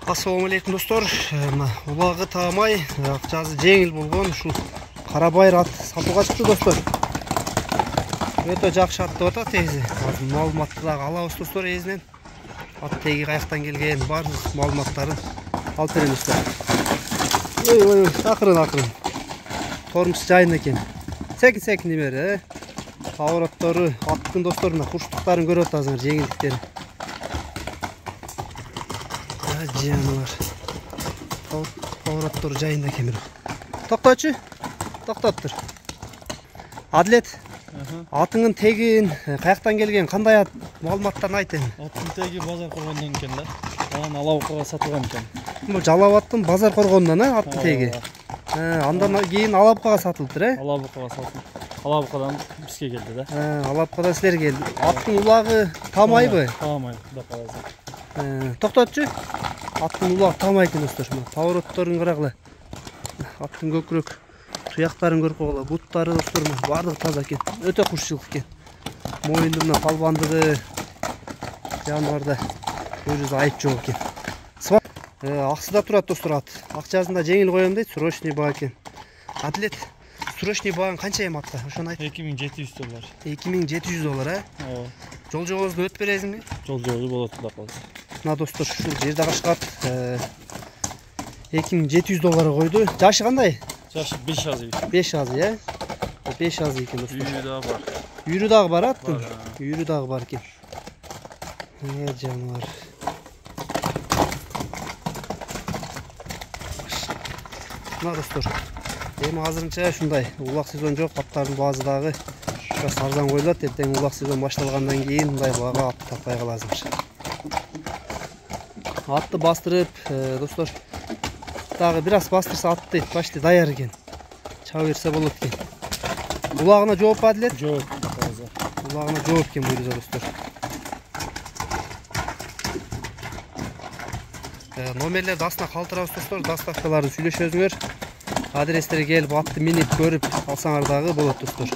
Assalamu алейкум достор. Улагы таамай, акчасы жеңил болгон ушул Карабайыр ат сатууга чыкты достор. Өтө жакшы ат деп атат тегизи. Азыр маалыматты дагы алабыз достор эзинен. Ат теги каяктан келген баардык маалыматтарын алып беребиз достор. Ой, акырын. Тормуш жайын экен. Секин демери, Повороттору, аттын достор мына курчтуктарын көрүп атасыңар, жеңилдиктери. Жануар. Поворотtor жайында екен бирок. Токточу. Токтоп тур. Адлет. Атыңын тегин, каяктан келген, кандай ат маалыматтарын айт эми. Аттын теги базар коргондон экен да. Анан Алабыкага сатылган экен. Бул Жалал аттын базар коргондон, аттын теги. Андан кийин Алабыкага сатылыптыр, Алабыкага сатылып. Алабыкадан бизге келди да. Алабыкадан силер келди. Аттын улагы таамайбы? Таамай, Кудай кааласа. Токтотчу. Аттын улагы таамай экен достор. Поворотторун карагыла. Аттын көкүрөк туяктарын көрүп койгула. Буттары достор баардыгы таза экен. Өтө кушчулук экен. Моюнда мына палбандыгы жаныбарда өзү айып жок экен. Аксыда турат достор ат. Акчасын да жеңил коем дейт, срочный баа экен. Атлет срочный баан канча эми атта? Ошону айт. $2700. $2700, Ооба. Жол жобозду өтүп бересиңби? Жол жобозу болот Кудай кааласа. Мына достор ушул жерде кашкат $2700 койду. Жашы кандай? Жашы 5 азы. 5 азы, 5 азы экен достор. Үйү дагы бар. Үйрү дагы бар аттын. Үйрү дагы бар экен. Жаныбар. Мына достор. Эми азырынча ушундай улак сезон жок, аттардын баазы дагы бираз арзан коюлат. Эртең улак сезон башталгандан кийин мындай баага ат таппай каласыңар. Атты бастырып, достор, дагы бираз бастырса атты почти даяр экен. Чаба берсе болот экен. Улагына жооп Адлет? Жооп, Кудай кааласа. Улагына жооп экен буйруза достор. Номерлерди астына калтырабыз достор, доставкаларды сүйлөшөзүңөр. Адрестери келип атты минип көрүп алсаңар дагы болот достор.